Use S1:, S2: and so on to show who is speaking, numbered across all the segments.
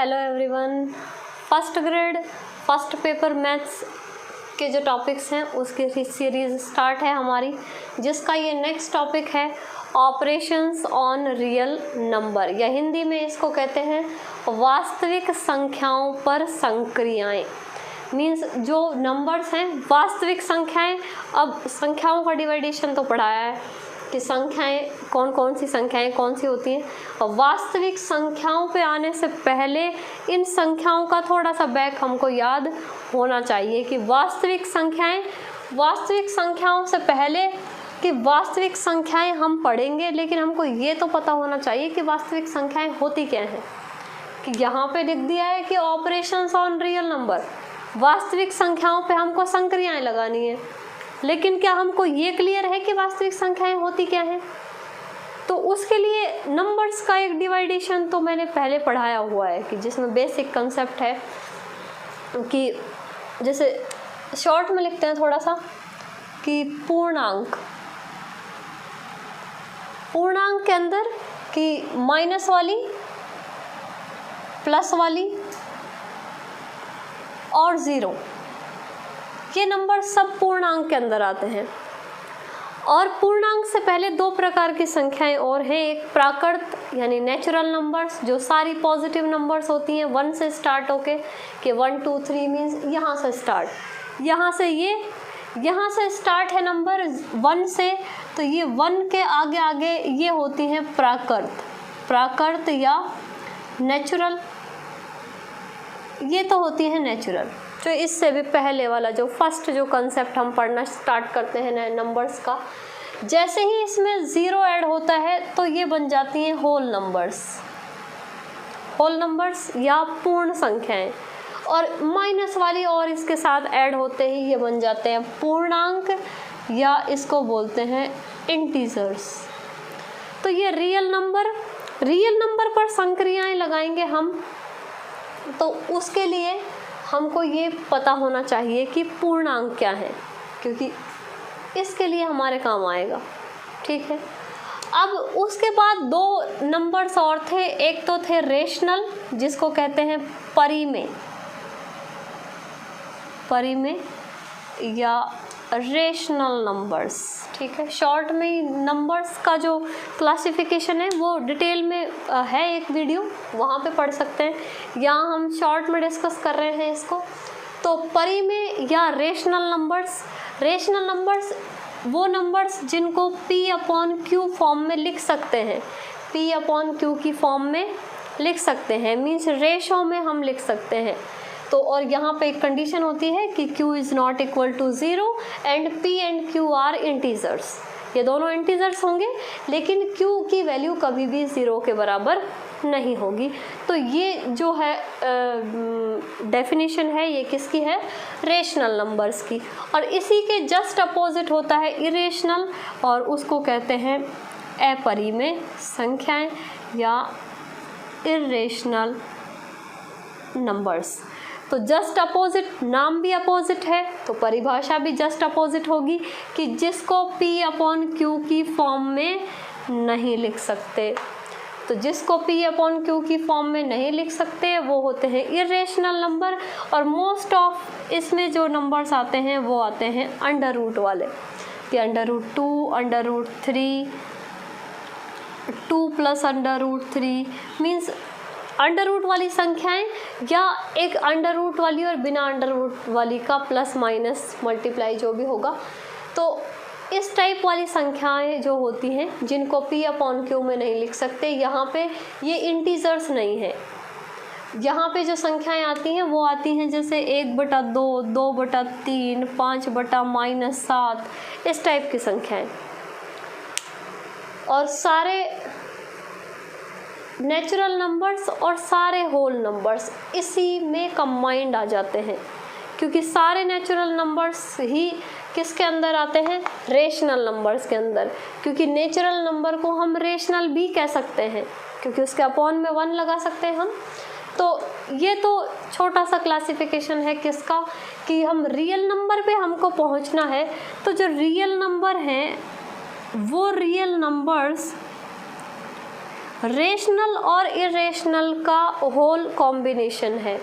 S1: Hello everyone. First grade first paper maths के जो topics हैं उसकी सीरीज़ स्टार्ट है हमारी, जिसका ये नेक्स्ट टॉपिक है ऑपरेशंस ऑन रियल नंबर, या हिंदी में इसको कहते हैं वास्तविक संख्याओं पर संक्रियाएं। मीन्स जो नंबर्स हैं वास्तविक संख्याएं। अब संख्याओं का डिवाइडेशन तो पढ़ाया है कि संख्याएं कौन कौन सी संख्याएं कौन सी होती हैं। वास्तविक संख्याओं पे आने से पहले इन संख्याओं का थोड़ा सा बैक हमको याद होना चाहिए कि वास्तविक संख्याओं से पहले कि वास्तविक संख्याएं हम पढ़ेंगे, लेकिन हमको ये तो पता होना चाहिए कि वास्तविक संख्याएं होती क्या हैं। कि यहाँ पे लिख दिया है कि ऑपरेशंस ऑन रियल नंबर, वास्तविक संख्याओं पे हमको संक्रियाएं लगानी है, लेकिन क्या हमको ये क्लियर है कि वास्तविक संख्याएं होती क्या हैं। तो उसके लिए नंबर्स का एक डिवाइडेशन तो मैंने पहले पढ़ाया हुआ है कि जिसमें बेसिक कंसेप्ट है कि जैसे शॉर्ट में लिखते हैं थोड़ा सा कि पूर्णांक के अंदर कि माइनस वाली, प्लस वाली और ज़ीरो, ये नंबर सब पूर्णांक के अंदर आते हैं। और पूर्णांक से पहले दो प्रकार की संख्याएं और हैं, एक प्राकृत यानी नेचुरल नंबर्स जो सारी पॉजिटिव नंबर्स होती हैं 1 से स्टार्ट होके कि 1 2 3 मीन्स यहाँ से स्टार्ट, यहाँ से स्टार्ट है नंबर 1 से, तो ये 1 के आगे आगे ये होती हैं प्राकृत या नेचुरल, ये तो होती हैं नेचुरल। तो इससे भी पहले वाला जो फर्स्ट जो कंसेप्ट हम पढ़ना स्टार्ट करते हैं नए नंबर्स का, जैसे ही इसमें ज़ीरो ऐड होता है तो ये बन जाती हैं होल नंबर्स या पूर्ण संख्याएं, और माइनस वाली और इसके साथ ऐड होते ही ये बन जाते हैं पूर्णांक या इसको बोलते हैं इंटीजर्स। तो ये रियल नंबर पर संक्रियाएं लगाएंगे हम, तो उसके लिए हमको ये पता होना चाहिए कि पूर्णांक क्या है, क्योंकि इसके लिए हमारे काम आएगा। ठीक है। अब उसके बाद दो नंबर्स और थे, एक तो थे रेशनल जिसको कहते हैं परिमेय या रेशनल नंबर्स। ठीक है। शॉर्ट में नंबर्स का जो क्लासिफिकेशन है वो डिटेल में है एक वीडियो, वहाँ पे पढ़ सकते हैं। यहाँ हम शॉर्ट में डिस्कस कर रहे हैं इसको। तो परिमेय या रेशनल नंबर्स वो नंबर्स जिनको P/Q फॉर्म में लिख सकते हैं, P/Q की फॉर्म में लिख सकते हैं, मीन्स रेशो में हम लिख सकते हैं। तो और यहाँ पे एक कंडीशन होती है कि Q is not equal to 0 and P and Q are integers. ये दोनों इंटीजर्स होंगे, लेकिन Q की वैल्यू कभी भी 0 के बराबर नहीं होगी। तो ये जो है डेफिनेशन है, ये किसकी है? रेशनल नंबर्स की। और इसी के जस्ट अपोजिट होता है इरेशनल, और उसको कहते हैं अपरिमेय संख्याएं या इरेशनल नंबर्स। तो जस्ट अपोजिट, नाम भी अपोजिट है तो परिभाषा भी जस्ट अपोजिट होगी कि जिसको P/Q की फॉर्म में नहीं लिख सकते। तो जिसको P/Q की फॉर्म में नहीं लिख सकते वो होते हैं इरेशनल नंबर। और मोस्ट ऑफ इसमें जो नंबर्स आते हैं वो आते हैं अंडर रूट वाले, कि √2, √3, 2 प्लस √3 मीन्स अंडर रूट वाली संख्याएं, या एक अंडर रूट वाली और बिना अंडर रूट वाली का प्लस माइनस मल्टीप्लाई जो भी होगा। तो इस टाइप वाली संख्याएं जो होती हैं जिनको P/Q में नहीं लिख सकते, यहाँ पे ये इंटीजर्स नहीं है। यहाँ पे जो संख्याएं आती हैं वो आती हैं जैसे 1/2, 2/3, 5/-7, इस टाइप की संख्याएं। और सारे नेचुरल नंबर्स और सारे होल नंबर्स इसी में कंबाइंड आ जाते हैं, क्योंकि सारे नेचुरल नंबर्स ही किसके अंदर आते हैं? रेशनल नंबर्स के अंदर। क्योंकि नेचुरल नंबर को हम रेशनल भी कह सकते हैं, क्योंकि उसके अपॉन में 1 लगा सकते हैं हम। तो ये तो छोटा सा क्लासिफिकेशन है किसका, कि हम रियल नंबर पे हमको पहुंचना है। तो जो रियल नंबर हैं वो रियल नंबर्स रेशनल और इरेशनल का होल कॉम्बिनेशन है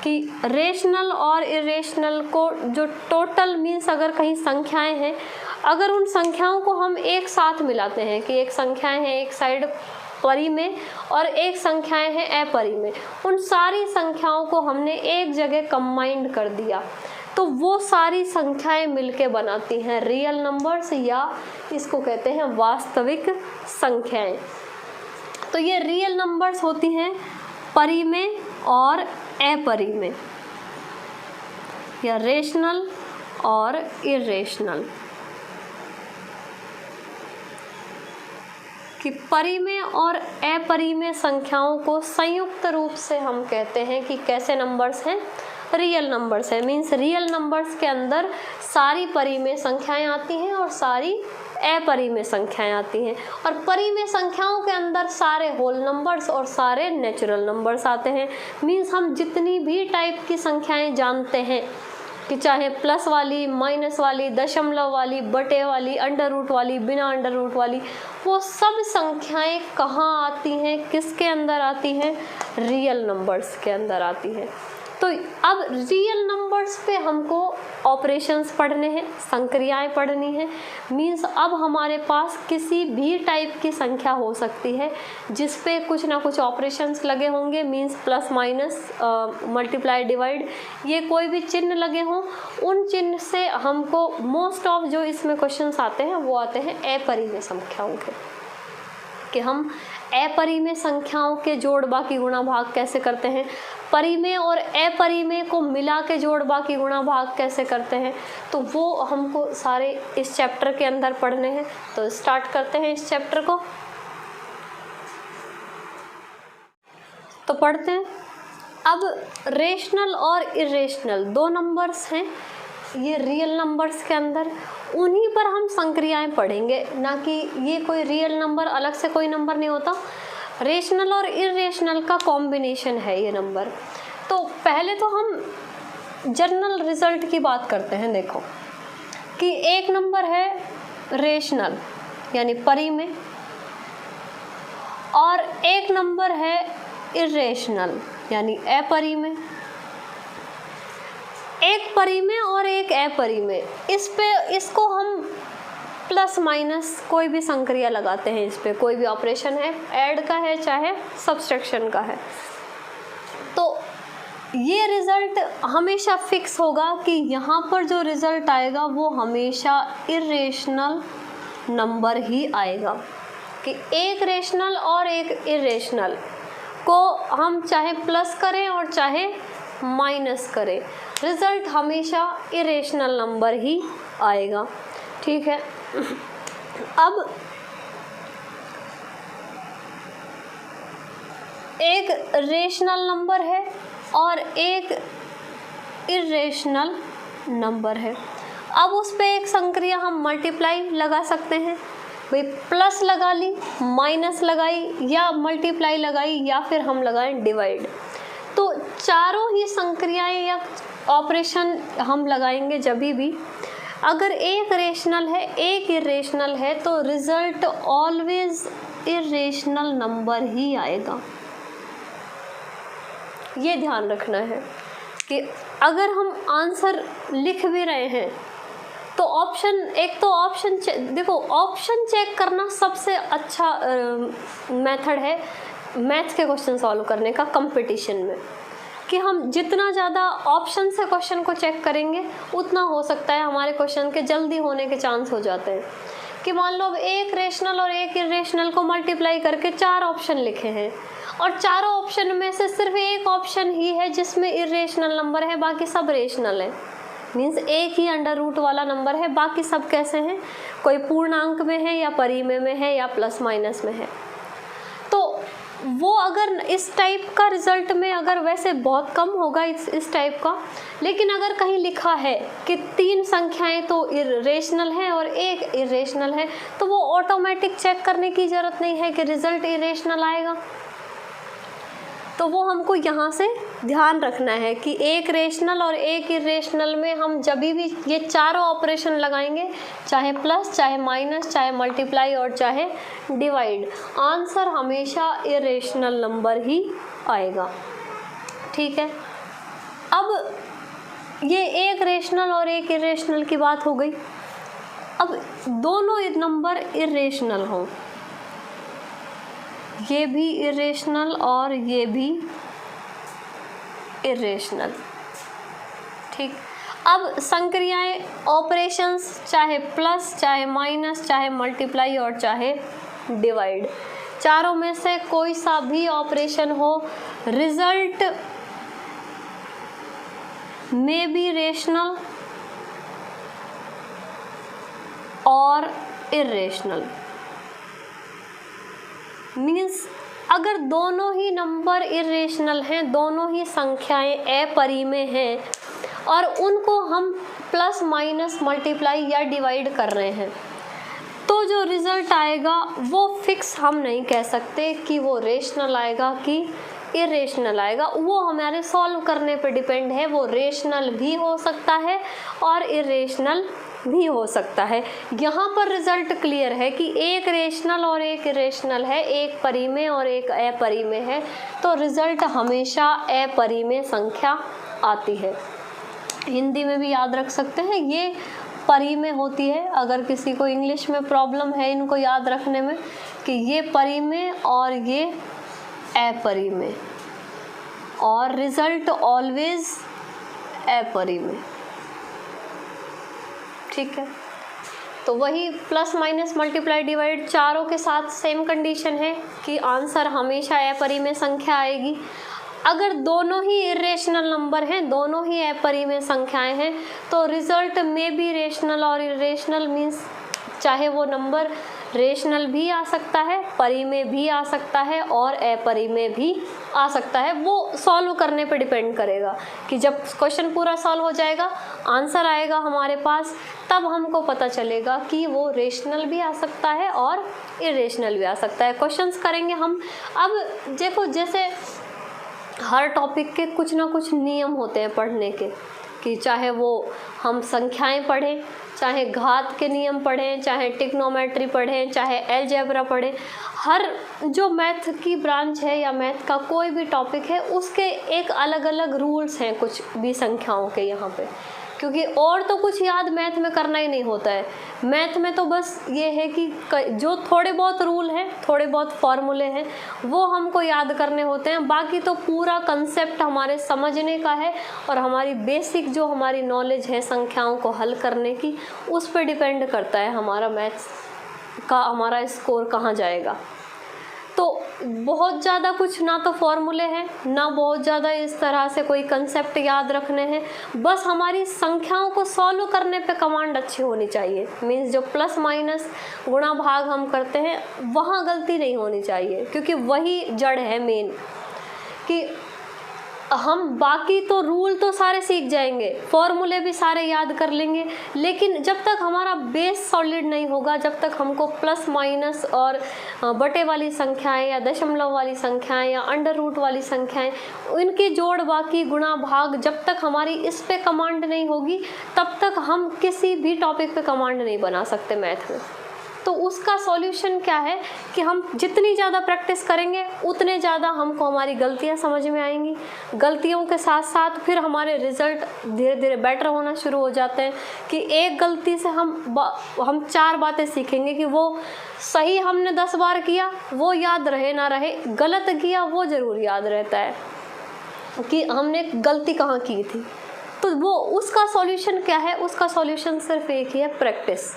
S1: कि रेशनल और इरेशनल को जो टोटल मीन्स अगर कहीं संख्याएं हैं, अगर उन संख्याओं को हम एक साथ मिलाते हैं कि एक संख्याएं हैं एक साइड परी में और एक संख्याएं हैं अपरी में, उन सारी संख्याओं को हमने एक जगह कंबाइंड कर दिया तो वो सारी संख्याएं मिलके बनाती हैं रियल नंबर्स या इसको कहते हैं वास्तविक संख्याएं। तो ये रियल नंबर्स होती हैं परी में और अपरी में, या रेशनल और इरेशनल। कि परी में और अपरी में संख्याओं को संयुक्त रूप से हम कहते हैं कि कैसे नंबर्स हैं, रियल नंबर्स है। मीन्स रियल नंबर्स के अंदर सारी परी में संख्याएं आती हैं और सारी अपरी में संख्याएं आती हैं, और परी में संख्याओं के अंदर सारे होल नंबर्स और सारे नेचुरल नंबर्स आते हैं। मीन्स हम जितनी भी टाइप की संख्याएं जानते हैं कि चाहे प्लस वाली, माइनस वाली, दशमलव वाली, बटे वाली, अंडर रूट वाली, बिना अंडर रूट वाली, वो सब संख्याएं कहाँ आती हैं, किसके अंदर आती हैं, रियल नंबर्स के अंदर आती हैं। तो अब रियल नंबर्स पे हमको ऑपरेशंस पढ़ने हैं, संक्रियाएं पढ़नी है। मीन्स अब हमारे पास किसी भी टाइप की संख्या हो सकती है जिस पे कुछ ना कुछ ऑपरेशंस लगे होंगे। Means plus minus, multiply, divide, ये कोई भी चिन्ह लगे हों, उन चिन्ह से हमको मोस्ट ऑफ जो इसमें क्वेश्चंस आते हैं वो आते हैं अपरिमेय संख्याओं के, कि हम अपरिमेय संख्याओं के जोड़ बाकी गुणा भाग कैसे करते हैं, परिमेय और अपरिमेय को मिला के जोड़ बाकी गुणा भाग कैसे करते हैं, तो वो हमको सारे इस चैप्टर के अंदर पढ़ने हैं। तो स्टार्ट करते हैं इस चैप्टर को। तो पढ़ते हैं। अब रेशनल और इरेशनल दो नंबर्स हैं ये रियल नंबर्स के अंदर, उन्हीं पर हम संक्रियाएं पढ़ेंगे, ना कि ये कोई रियल नंबर अलग से कोई नंबर नहीं होता। रेशनल और इरेशनल का कॉम्बिनेशन है ये नंबर। तो पहले तो हम जनरल रिजल्ट की बात करते हैं। देखो कि एक नंबर है रेशनल यानी परी में, और एक नंबर है इरेशनल यानी अपरी में। एक परी में और एक अपरी में, इसको हम प्लस माइनस कोई भी संक्रिया लगाते हैं, इस पे कोई भी ऑपरेशन है, ऐड का है चाहे सब्सट्रैक्शन का है, तो ये रिजल्ट हमेशा फिक्स होगा कि यहाँ पर जो रिजल्ट आएगा वो हमेशा इरेशनल नंबर ही आएगा। कि एक रेशनल और एक इरेशनल को हम चाहे प्लस करें और चाहे माइनस करें, रिजल्ट हमेशा इरेशनल नंबर ही आएगा। ठीक है। अब एक रेशनल नंबर है और एक इरेशनल नंबर है। अब उस पे एक संक्रिया हम मल्टीप्लाई लगा सकते हैं। भाई प्लस लगा ली, माइनस लगाई, या मल्टीप्लाई लगाई, या फिर हम लगाएं डिवाइड। तो चारों ही संक्रियाएं या ऑपरेशन हम लगाएंगे जब भी अगर एक रेशनल है एक इरेशनल है तो रिजल्ट ऑलवेज इरेशनल नंबर ही आएगा। ये ध्यान रखना है कि अगर हम आंसर लिख भी रहे हैं तो ऑप्शन देखो, ऑप्शन चेक करना सबसे अच्छा मेथड है मैथ के क्वेश्चन सॉल्व करने का कंपटीशन में, कि हम जितना ज़्यादा ऑप्शन से क्वेश्चन को चेक करेंगे उतना हो सकता है हमारे क्वेश्चन के जल्दी होने के चांस हो जाते हैं। कि मान लो अब एक रेशनल और एक इरेशनल को मल्टीप्लाई करके 4 ऑप्शन लिखे हैं और चारों ऑप्शन में से सिर्फ एक ऑप्शन ही है जिसमें इरेशनल नंबर है, बाकी सब रेशनल है। मीन्स एक ही अंडर रूट वाला नंबर है, बाकी सब कैसे हैं, कोई पूर्णांक में है या परिमेय में है या प्लस माइनस में है। तो वो अगर इस टाइप का रिजल्ट में अगर वैसे बहुत कम होगा इस टाइप का, लेकिन अगर कहीं लिखा है कि 3 संख्याएं तो रेशनल हैं और एक इरेशनल है, तो वो ऑटोमेटिक चेक करने की ज़रूरत नहीं है कि रिजल्ट इरेशनल आएगा। तो वो हमको यहाँ से ध्यान रखना है कि एक रेशनल और एक इरेशनल में हम जब भी ये चारों ऑपरेशन लगाएंगे, चाहे प्लस, चाहे माइनस, चाहे मल्टीप्लाई और चाहे डिवाइड, आंसर हमेशा इरेशनल नंबर ही आएगा। ठीक है, अब ये एक रेशनल और एक इरेशनल की बात हो गई। अब दोनों नंबर इरेशनल हों, ये भी इरेशनल और ये भी इरेशनल। ठीक, अब संक्रियाएं, ऑपरेशंस, चाहे प्लस, चाहे माइनस, चाहे मल्टीप्लाई और चाहे डिवाइड, चारों में से कोई सा भी ऑपरेशन हो, रिजल्ट में बी रेशनल और इरेशनल। मीन्स अगर दोनों ही नंबर इरेशनल हैं, दोनों ही संख्याएं अपरिमेय हैं और उनको हम प्लस माइनस मल्टीप्लाई या डिवाइड कर रहे हैं, तो जो रिजल्ट आएगा वो फिक्स हम नहीं कह सकते कि वो रेशनल आएगा कि इरेशनल आएगा। वो हमारे सॉल्व करने पे डिपेंड है। वो रेशनल भी हो सकता है और इरेशनल भी हो सकता है। यहाँ पर रिजल्ट क्लियर है कि एक रेशनल और एक इरेशनल है, एक परिमेय और एक अपरिमेय है, तो रिजल्ट हमेशा अपरिमेय संख्या आती है। हिंदी में भी याद रख सकते हैं, ये परिमेय होती है। अगर किसी को इंग्लिश में प्रॉब्लम है इनको याद रखने में कि ये परिमेय और ये अपरिमेय, और रिजल्ट ऑलवेज अपरिमेय। ठीक है, तो वही प्लस माइनस मल्टीप्लाई डिवाइड चारों के साथ सेम कंडीशन है कि आंसर हमेशा अपरिमेय संख्या आएगी। अगर दोनों ही इरेशनल नंबर हैं, दोनों ही अपरिमेय संख्याएं हैं, तो रिजल्ट में भी रेशनल और इरेशनल मीन्स चाहे वो नंबर रेशनल भी आ सकता है, परिमेय भी आ सकता है और अपरिमेय भी आ सकता है। वो सॉल्व करने पे डिपेंड करेगा कि जब क्वेश्चन पूरा सॉल्व हो जाएगा, आंसर आएगा हमारे पास, तब हमको पता चलेगा कि वो रेशनल भी आ सकता है और इरेशनल भी आ सकता है। क्वेश्चंस करेंगे हम। अब देखो, जैसे हर टॉपिक के कुछ ना कुछ नियम होते हैं पढ़ने के, कि चाहे वो हम संख्याएं पढ़ें, चाहे घात के नियम पढ़ें, चाहे ट्रिग्नोमेट्री पढ़ें, चाहे अलजेब्रा पढ़ें, हर जो मैथ की ब्रांच है या मैथ का कोई भी टॉपिक है उसके एक अलग अलग रूल्स हैं कुछ भी संख्याओं के यहाँ पे, क्योंकि और तो कुछ याद मैथ में करना ही नहीं होता है। मैथ में तो बस ये है कि जो थोड़े बहुत रूल हैं, थोड़े बहुत फॉर्मूले हैं, वो हमको याद करने होते हैं। बाकी तो पूरा कंसेप्ट हमारे समझने का है और हमारी बेसिक जो हमारी नॉलेज है संख्याओं को हल करने की, उस पर डिपेंड करता है हमारा मैथ्स का हमारा स्कोर कहाँ जाएगा। तो बहुत ज़्यादा कुछ ना तो फॉर्मूले हैं, ना बहुत ज़्यादा इस तरह से कोई कंसेप्ट याद रखने हैं। बस हमारी संख्याओं को सॉल्व करने पे कमांड अच्छी होनी चाहिए। मीन्स जो प्लस माइनस गुणा भाग हम करते हैं वहाँ गलती नहीं होनी चाहिए, क्योंकि वही जड़ है मेन। कि हम बाकी तो रूल तो सारे सीख जाएंगे, फॉर्मूले भी सारे याद कर लेंगे, लेकिन जब तक हमारा बेस सॉलिड नहीं होगा, जब तक हमको प्लस माइनस और बटे वाली संख्याएं या दशमलव वाली संख्याएं या अंडर रूट वाली संख्याएं, इनके जोड़ बाकी गुणा भाग, जब तक हमारी इस पे कमांड नहीं होगी तब तक हम किसी भी टॉपिक पे कमांड नहीं बना सकते मैथ में। तो उसका सॉल्यूशन क्या है कि हम जितनी ज़्यादा प्रैक्टिस करेंगे उतने ज़्यादा हमको हमारी गलतियाँ समझ में आएंगी। गलतियों के साथ साथ फिर हमारे रिज़ल्ट धीरे धीरे बेटर होना शुरू हो जाते हैं। कि एक गलती से हम 4 बातें सीखेंगे कि वो सही हमने 10 बार किया वो याद रहे ना रहे, गलत किया वो ज़रूर याद रहता है कि हमने गलती कहाँ की थी। तो वो उसका सॉल्यूशन क्या है? उसका सॉल्यूशन सिर्फ एक ही है, प्रैक्टिस।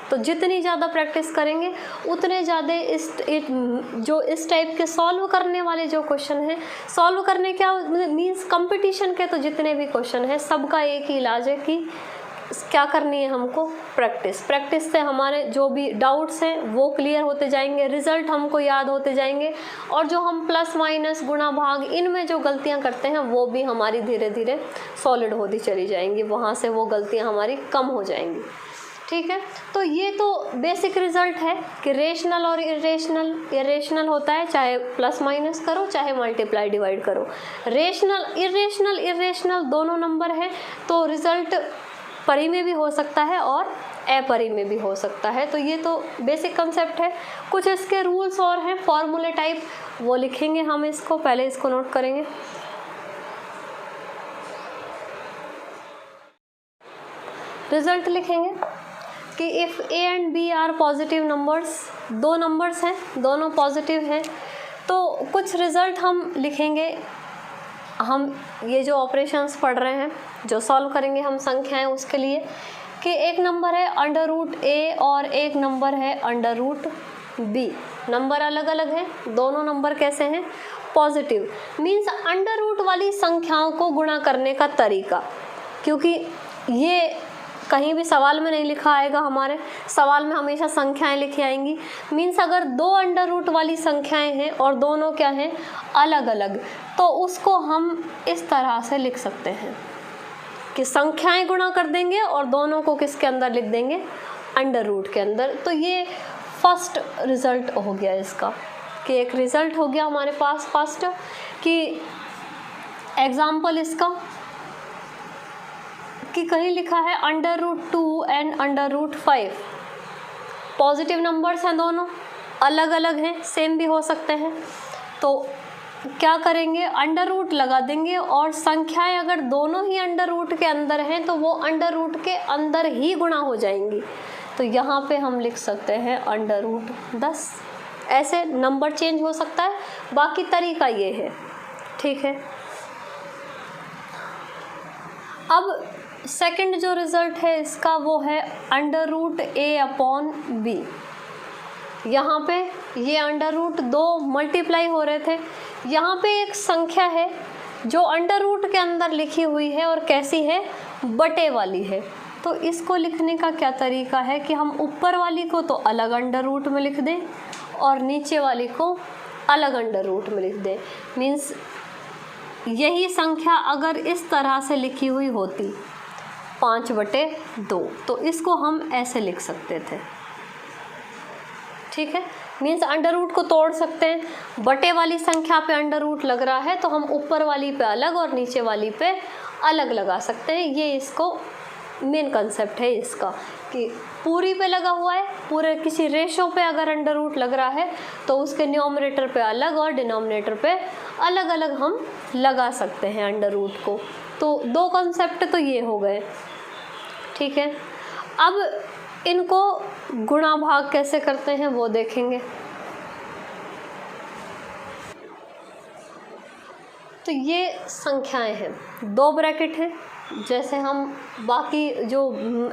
S1: तो जितनी ज़्यादा प्रैक्टिस करेंगे उतने ज़्यादा इस टाइप के सॉल्व करने वाले जो क्वेश्चन हैं, सॉल्व करने क्या मीन्स कंपटीशन के तो जितने भी क्वेश्चन हैं सबका एक ही इलाज है कि क्या करनी है हमको, प्रैक्टिस। प्रैक्टिस से हमारे जो भी डाउट्स हैं वो क्लियर होते जाएंगे, रिजल्ट हमको याद होते जाएंगे, और जो हम प्लस माइनस गुणा भाग इनमें जो गलतियां करते हैं वो भी हमारी धीरे धीरे सॉलिड होती चली जाएंगी, वहाँ से वो गलतियां हमारी कम हो जाएंगी। ठीक है, तो ये तो बेसिक रिजल्ट है कि रेशनल और इरेशनल होता है, चाहे प्लस माइनस करो चाहे मल्टीप्लाई डिवाइड करो। रेशनल इरेशनल दोनों नंबर है, तो रिजल्ट परी में भी हो सकता है और अपरी में भी हो सकता है। तो ये तो बेसिक कंसेप्ट है। कुछ इसके रूल्स और हैं फॉर्मूले टाइप, वो लिखेंगे हम इसको, पहले इसको नोट करेंगे। रिजल्ट लिखेंगे कि if A and B are positive numbers, दो नंबर्स हैं दोनों पॉजिटिव हैं, तो कुछ रिजल्ट हम लिखेंगे। हम ये जो ऑपरेशंस पढ़ रहे हैं, जो सॉल्व करेंगे हम संख्याएं, उसके लिए कि एक नंबर है अंडर रूट ए और एक नंबर है अंडर रूट बी। नंबर अलग अलग हैं, दोनों नंबर कैसे हैं? पॉजिटिव। मीन्स अंडर रूट वाली संख्याओं को गुणा करने का तरीका, क्योंकि ये कहीं भी सवाल में नहीं लिखा आएगा, हमारे सवाल में हमेशा संख्याएं लिखी आएंगी। मीन्स अगर दो अंडर रूट वाली संख्याएं हैं और दोनों क्या हैं? अलग अलग, तो उसको हम इस तरह से लिख सकते हैं कि संख्याएं गुणा कर देंगे और दोनों को किसके अंदर लिख देंगे? अंडर रूट के अंदर। तो ये फर्स्ट रिजल्ट हो गया इसका, कि एक रिजल्ट हो गया हमारे पास फर्स्ट, कि एग्जाम्पल इसका कि कहीं लिखा है under root 2 and under root 5, positive numbers हैं, दोनों अलग अलग हैं, सेम भी हो सकते हैं। तो क्या करेंगे? अंडर रूट लगा देंगे, और संख्याएं अगर दोनों ही अंडर रूट के अंदर हैं तो वो अंडर रूट के अंदर ही गुणा हो जाएंगी। तो यहाँ पे हम लिख सकते हैं अंडर रूट 10। ऐसे नंबर चेंज हो सकता है, बाकी तरीका ये है। ठीक है, अब सेकंड जो रिजल्ट है इसका वो है अंडर रूट ए अपॉन बी। यहाँ पे ये अंडर रूट 2 मल्टीप्लाई हो रहे थे, यहाँ पे एक संख्या है जो अंडर रूट के अंदर लिखी हुई है और कैसी है? बटे वाली है। तो इसको लिखने का क्या तरीका है कि हम ऊपर वाली को तो अलग अंडर रूट में लिख दें और नीचे वाली को अलग अंडर रूट में लिख दें। मीन्स यही संख्या अगर इस तरह से लिखी हुई होती 5/2, तो इसको हम ऐसे लिख सकते थे। ठीक है, मीन्स अंडर रूट को तोड़ सकते हैं। बटे वाली संख्या पे अंडर रूट लग रहा है तो हम ऊपर वाली पे अलग और नीचे वाली पे अलग लगा सकते हैं। ये इसको मेन कंसेप्ट है इसका, कि पूरी पे लगा हुआ है, पूरे किसी रेशो पे अगर अंडर रूट लग रहा है तो उसके न्यूमरेटर पे अलग और डिनोमिनेटर पे अलग अलग हम लगा सकते हैं अंडर रूट को। तो दो कंसेप्ट तो ये हो गए। ठीक है, अब इनको गुणा भाग कैसे करते हैं वो देखेंगे। तो ये संख्याएं हैं, 2 ब्रैकेट हैं, जैसे हम बाकी जो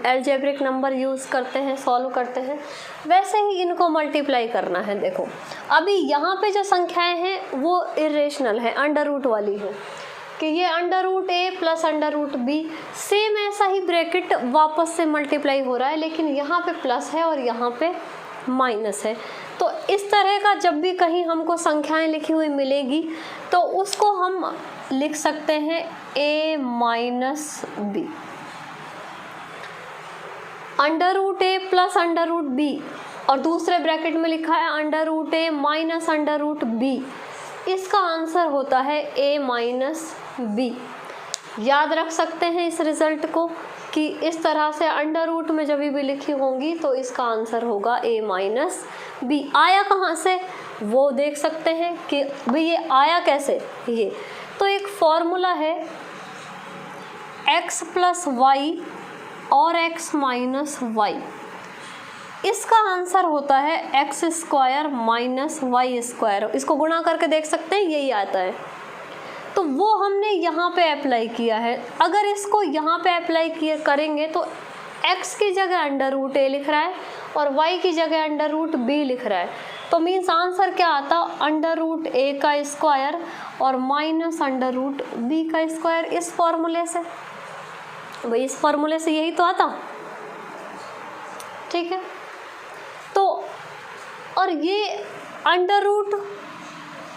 S1: अलजेब्रिक नंबर यूज़ करते हैं, सॉल्व करते हैं, वैसे ही इनको मल्टीप्लाई करना है। देखो अभी यहाँ पे जो संख्याएं हैं वो इरेशनल है, अंडर रूट वाली है, कि ये under root A plus under root B, same ऐसा ही ब्रैकेट वापस से मल्टीप्लाई हो रहा है, लेकिन यहाँ पे प्लस है और यहाँ पे माइनस है। तो इस तरह का जब भी कहीं हमको संख्याएं लिखी हुई मिलेगी तो उसको हम लिख सकते हैं a minus B. Under root A plus under root B और दूसरे ब्रैकेट में लिखा है under root A minus under root B, इसका आंसर होता है a माइनस बी। याद रख सकते हैं इस रिजल्ट को कि इस तरह से अंडर रूट में जब भी लिखी होंगी तो इसका आंसर होगा a माइनस बी। आया कहाँ से वो देख सकते हैं कि भाई ये आया कैसे। ये तो एक फॉर्मूला है x प्लस वाई और x माइनस वाई, इसका आंसर होता है x square minus Y square. इसको गुणा करके देख सकते हैं, यही आता है। तो वो हमने यहाँ पे अप्लाई किया है। अगर इसको यहाँ पे अप्लाई करेंगे तो x की जगह अंडर रूट ए लिख रहा है और y की जगह अंडर रूट बी लिख रहा है, तो मीन्स आंसर क्या आता? अंडर रूट ए का स्क्वायर और माइनस अंडर रूट बी का स्क्वायर। इस फॉर्मूले से, भाई इस फॉर्मूले से यही तो आता। ठीक है, तो और ये अंडर रूट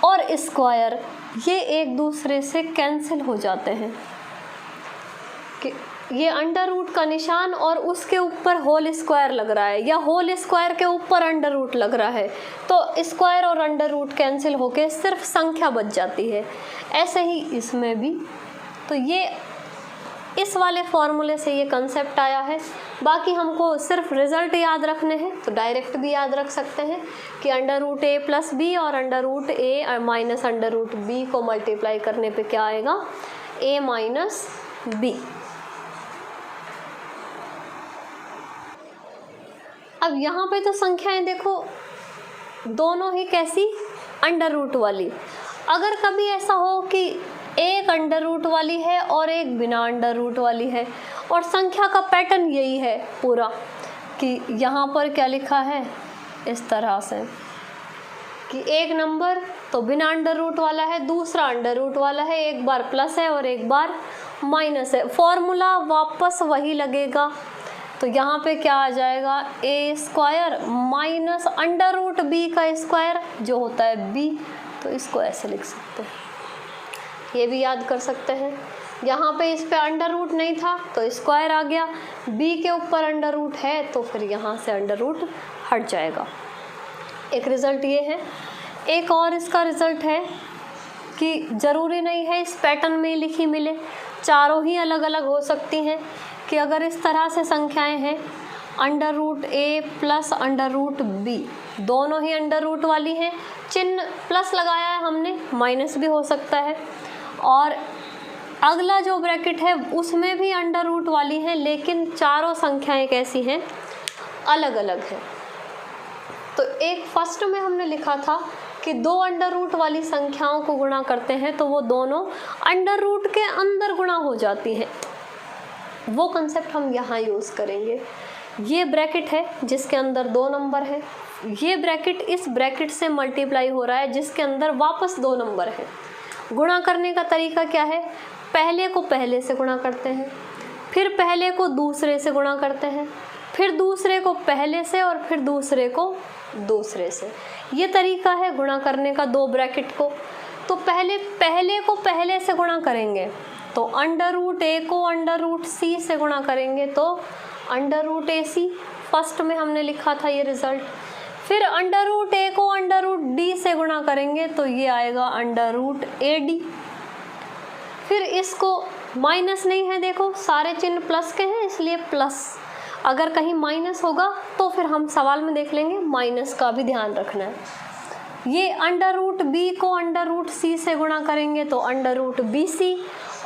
S1: और स्क्वायर ये एक दूसरे से कैंसिल हो जाते हैं, कि ये अंडर रूट का निशान और उसके ऊपर होल स्क्वायर लग रहा है, या होल स्क्वायर के ऊपर अंडर रूट लग रहा है, तो स्क्वायर और अंडर रूट कैंसिल होके सिर्फ संख्या बच जाती है। ऐसे ही इसमें भी। तो ये इस वाले फॉर्मूले से ये कंसेप्ट आया है। बाकी हमको सिर्फ रिजल्ट याद रखने हैं, तो डायरेक्ट भी याद रख सकते हैं कि under root A plus B और under root A minus under root B को मल्टीप्लाई करने पे क्या आएगा, ए माइनस बी। अब यहाँ पे तो संख्याएं देखो दोनों ही कैसी, अंडर रूट वाली। अगर कभी ऐसा हो कि एक अंडर रूट वाली है और एक बिना अंडर रूट वाली है, और संख्या का पैटर्न यही है पूरा कि यहाँ पर क्या लिखा है इस तरह से कि एक नंबर तो बिना अंडर रूट वाला है, दूसरा अंडर रूट वाला है, एक बार प्लस है और एक बार माइनस है, फॉर्मूला वापस वही लगेगा। तो यहाँ पे क्या आ जाएगा, A square minus under root B का स्क्वायर जो होता है बी। तो इसको ऐसे लिख सकते हैं, ये भी याद कर सकते हैं। यहाँ पे इस पे अंडर रूट नहीं था तो स्क्वायर आ गया, बी के ऊपर अंडर रूट है तो फिर यहाँ से अंडर रूट हट जाएगा। एक रिज़ल्ट ये है। एक और इसका रिज़ल्ट है कि ज़रूरी नहीं है इस पैटर्न में लिखी मिले, चारों ही अलग अलग हो सकती हैं। कि अगर इस तरह से संख्याएं हैं under root A plus under root B, दोनों ही अंडर रूट वाली हैं, चिन्ह प्लस लगाया है हमने, माइनस भी हो सकता है, और अगला जो ब्रैकेट है उसमें भी अंडर रूट वाली हैं, लेकिन चारों संख्याएं कैसी हैं, अलग अलग हैं। तो एक फर्स्ट में हमने लिखा था कि दो अंडर रूट वाली संख्याओं को गुणा करते हैं तो वो दोनों अंडर रूट के अंदर गुणा हो जाती हैं। वो कंसेप्ट हम यहाँ यूज़ करेंगे। ये ब्रैकेट है जिसके अंदर दो नंबर है, ये ब्रैकेट इस ब्रैकेट से मल्टीप्लाई हो रहा है जिसके अंदर वापस दो नंबर है। गुणा करने का तरीका क्या है, पहले को पहले से गुणा करते हैं, फिर पहले को दूसरे से गुणा करते हैं, फिर दूसरे को पहले से और फिर दूसरे को दूसरे से। ये तरीका है गुणा करने का दो ब्रैकेट को। तो पहले को पहले से गुणा करेंगे तो अंडर रूट ए को अंडर रूट सी से गुणा करेंगे तो अंडर रूट ए सी, फर्स्ट में हमने लिखा था ये रिजल्ट। फिर अंडर रूट ए को अंडर रूट डी से गुणा करेंगे तो ये आएगा अंडर रूट ए डी। फिर इसको माइनस नहीं है, देखो सारे चिन्ह प्लस के हैं इसलिए प्लस, अगर कहीं माइनस होगा तो फिर हम सवाल में देख लेंगे, माइनस का भी ध्यान रखना है। ये अंडर रूट बी को अंडर रूट सी से गुणा करेंगे तो अंडर रूट बी सी,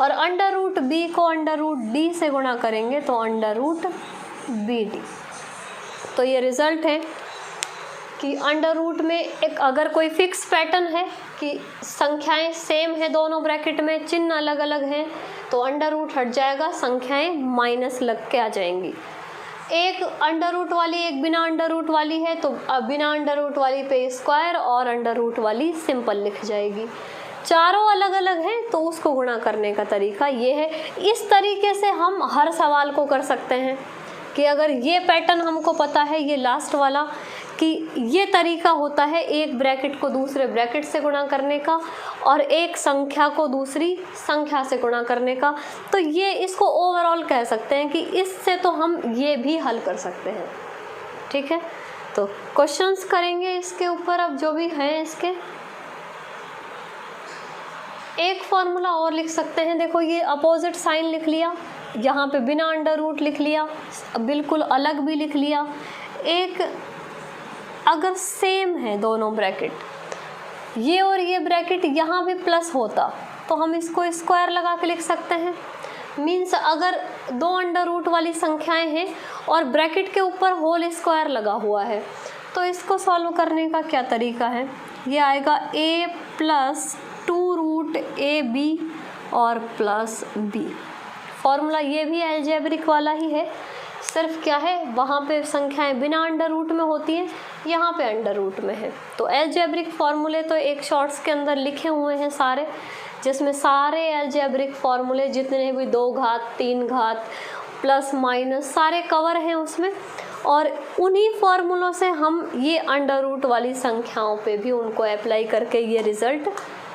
S1: और अंडर रूट बी को अंडर रूट डी से गुणा करेंगे तो अंडर रूट बी डी। तो ये रिज़ल्ट है कि अंडर रूट में एक अगर कोई फिक्स पैटर्न है कि संख्याएं सेम है दोनों ब्रैकेट में, चिन्ह अलग अलग हैं, तो अंडर रूट हट जाएगा, संख्याएं माइनस लग के आ जाएंगी। एक अंडर रूट वाली एक बिना अंडर रूट वाली है तो बिना अंडर रूट वाली पे स्क्वायर और अंडर रूट वाली सिंपल लिख जाएगी। चारों अलग अलग हैं तो उसको गुणा करने का तरीका ये है। इस तरीके से हम हर सवाल को कर सकते हैं कि अगर ये पैटर्न हमको पता है, ये लास्ट वाला, कि ये तरीका होता है एक ब्रैकेट को दूसरे ब्रैकेट से गुणा करने का और एक संख्या को दूसरी संख्या से गुणा करने का, तो ये इसको ओवरऑल कह सकते हैं कि इससे तो हम ये भी हल कर सकते हैं। ठीक है, तो क्वेश्चंस करेंगे इसके ऊपर अब जो भी हैं इसके। एक फॉर्मूला और लिख सकते हैं, देखो ये अपोजिट साइन लिख लिया, यहाँ पे बिना अंडर रूट लिख लिया, बिल्कुल अलग भी लिख लिया। एक अगर सेम है दोनों ब्रैकेट, ये और ये ब्रैकेट यहाँ भी प्लस होता तो हम इसको स्क्वायर लगा के लिख सकते हैं। मीन्स अगर दो अंडर रूट वाली संख्याएं हैं और ब्रैकेट के ऊपर होल स्क्वायर लगा हुआ है तो इसको सॉल्व करने का क्या तरीका है, ये आएगा a plus 2 root A B और प्लस बी। फॉर्मूला ये भी अलजेब्रिक वाला ही है, सिर्फ क्या है वहाँ पे संख्याएं बिना अंडर रूट में होती हैं, यहाँ पे अंडर रूट में है। तो अलजेब्रिक फार्मूले तो एक शॉर्ट्स के अंदर लिखे हुए हैं सारे, जिसमें सारे अलजेब्रिक फार्मूले जितने भी 2 घात 3 घात प्लस माइनस सारे कवर हैं उसमें, और उन्हीं फार्मूलों से हम ये अंडर रूट वाली संख्याओं पे भी उनको अप्लाई करके ये रिज़ल्ट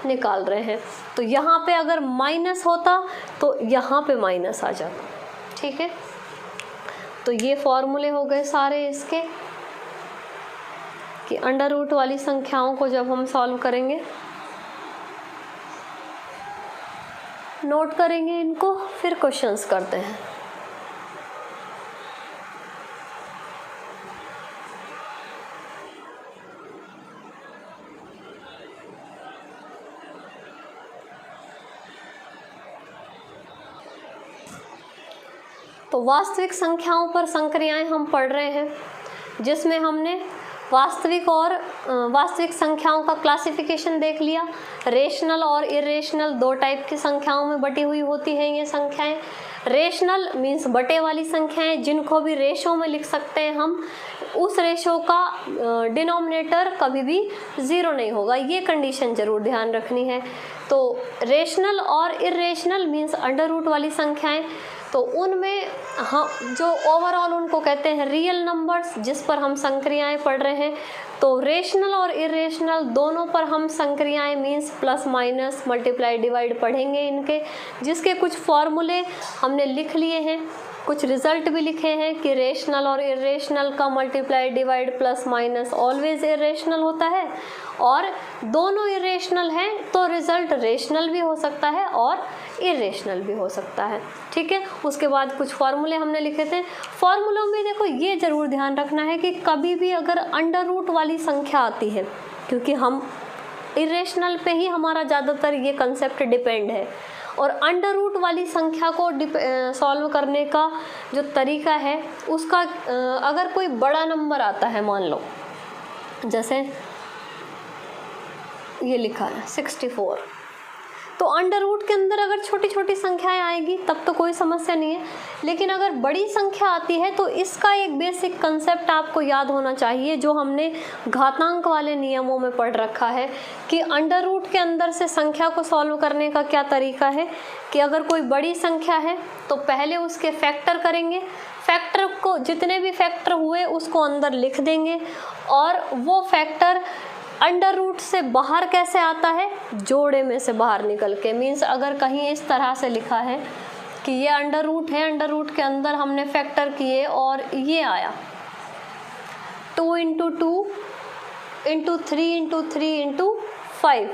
S1: निकाल रहे हैं। तो यहाँ पे अगर माइनस होता तो यहाँ पे माइनस आ जाता। ठीक है, तो ये फॉर्मूले हो गए सारे इसके कि अंडर रूट वाली संख्याओं को जब हम सॉल्व करेंगे, नोट करेंगे इनको, फिर क्वेश्चंस करते हैं। तो वास्तविक संख्याओं पर संक्रियाएं हम पढ़ रहे हैं, जिसमें हमने वास्तविक संख्याओं का क्लासिफिकेशन देख लिया। रेशनल और इरेशनल दो टाइप की संख्याओं में बटी हुई होती हैं ये संख्याएं। रेशनल मीन्स बटे वाली संख्याएं, जिनको भी रेशो में लिख सकते हैं हम, उस रेशो का डिनोमिनेटर कभी भी 0 नहीं होगा, ये कंडीशन जरूर ध्यान रखनी है। तो रेशनल और इरेशनल मीन्स अंडर रूट वाली संख्याएं, तो उनमें हम जो ओवरऑल उनको कहते हैं रियल नंबर्स, जिस पर हम संक्रियाएं पढ़ रहे हैं। तो रेशनल और इरेशनल दोनों पर हम संक्रियाएं means plus minus multiply divide पढ़ेंगे इनके, जिसके कुछ फॉर्मूले हमने लिख लिए हैं, कुछ रिजल्ट भी लिखे हैं कि रेशनल और इरेशनल का multiply divide plus minus always irrational होता है, और दोनों इरेशनल हैं तो रिजल्ट रेशनल भी हो सकता है और इरेशनल भी हो सकता है। ठीक है, उसके बाद कुछ फॉर्मूले हमने लिखे थे। फॉर्मूलों में देखो ये जरूर ध्यान रखना है कि कभी भी अगर अंडर रूट वाली संख्या आती है, क्योंकि हम इरेशनल पे ही हमारा ज़्यादातर ये कंसेप्ट डिपेंड है, और अंडर रूट वाली संख्या को सॉल्व करने का जो तरीका है उसका अगर कोई बड़ा नंबर आता है, मान लो जैसे ये लिखा है 64, तो अंडर रूट के अंदर अगर छोटी छोटी संख्याएं आएगी तब तो कोई समस्या नहीं है, लेकिन अगर बड़ी संख्या आती है तो इसका एक बेसिक कंसेप्ट आपको याद होना चाहिए, जो हमने घातांक वाले नियमों में पढ़ रखा है कि अंडर रूट के अंदर से संख्या को सॉल्व करने का क्या तरीका है कि अगर कोई बड़ी संख्या है तो पहले उसके फैक्टर करेंगे, फैक्टर को जितने भी फैक्टर हुए उसको अंदर लिख देंगे, और वो फैक्टर अंडर रूट से बाहर कैसे आता है, जोड़े में से बाहर निकल के। मीन्स अगर कहीं इस तरह से लिखा है कि ये अंडर रूट है, अंडर रूट के अंदर हमने फैक्टर किए और ये आया 2 × 2 × 3 × 3 × 5,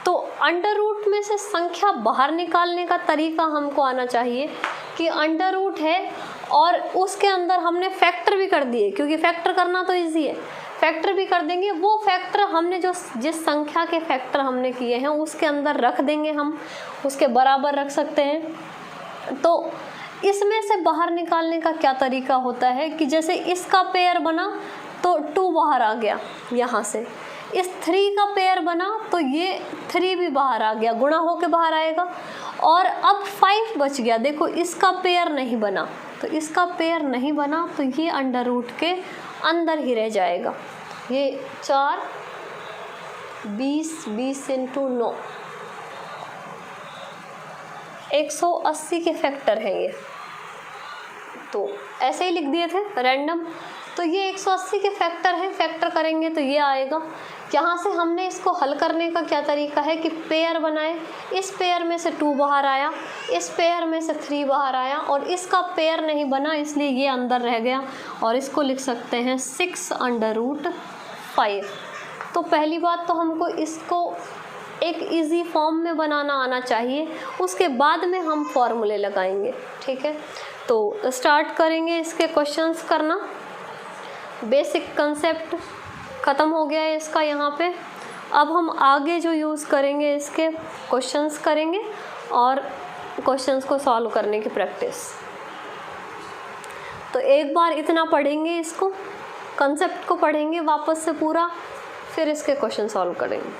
S1: तो अंडर रूट में से संख्या बाहर निकालने का तरीका हमको आना चाहिए कि अंडर रूट है और उसके अंदर हमने फैक्टर भी कर दिए, क्योंकि फैक्टर करना तो ईजी है, फैक्टर भी कर देंगे। वो फैक्टर हमने जिस संख्या के फैक्टर हमने किए हैं उसके अंदर रख देंगे, हम उसके बराबर रख सकते हैं। तो इसमें से बाहर निकालने का क्या तरीका होता है कि जैसे इसका पेयर बना तो 2 बाहर आ गया यहाँ से, इस 3 का पेयर बना तो ये 3 भी बाहर आ गया, गुणा होके बाहर आएगा, और अब 5 बच गया। देखो इसका पेयर नहीं बना, तो इसका पेयर नहीं बना तो ये अंडर रूट के अंदर ही रह जाएगा। ये 4 20 20 × 9 180 के फैक्टर हैं ये, तो ऐसे ही लिख दिए थे रैंडम। तो ये 180 के फैक्टर हैं, फैक्टर करेंगे तो ये आएगा। यहाँ से हमने इसको हल करने का क्या तरीका है कि पेयर बनाए, इस पेयर में से 2 बाहर आया, इस पेयर में से 3 बाहर आया, और इसका पेयर नहीं बना इसलिए ये अंदर रह गया, और इसको लिख सकते हैं 6/5। तो पहली बात तो हमको इसको एक इजी फॉर्म में बनाना आना चाहिए, उसके बाद में हम फॉर्मूले लगाएंगे। ठीक है, तो स्टार्ट करेंगे इसके क्वेश्चंस करना। बेसिक कंसेप्ट ख़त्म हो गया है इसका यहाँ पे। अब हम आगे जो यूज़ करेंगे इसके क्वेश्चंस करेंगे और क्वेश्चंस को सॉल्व करने की प्रैक्टिस। तो एक बार इतना पढ़ेंगे, इसको कंसेप्ट को पढ़ेंगे वापस से पूरा, फिर इसके क्वेश्चन सॉल्व करेंगे।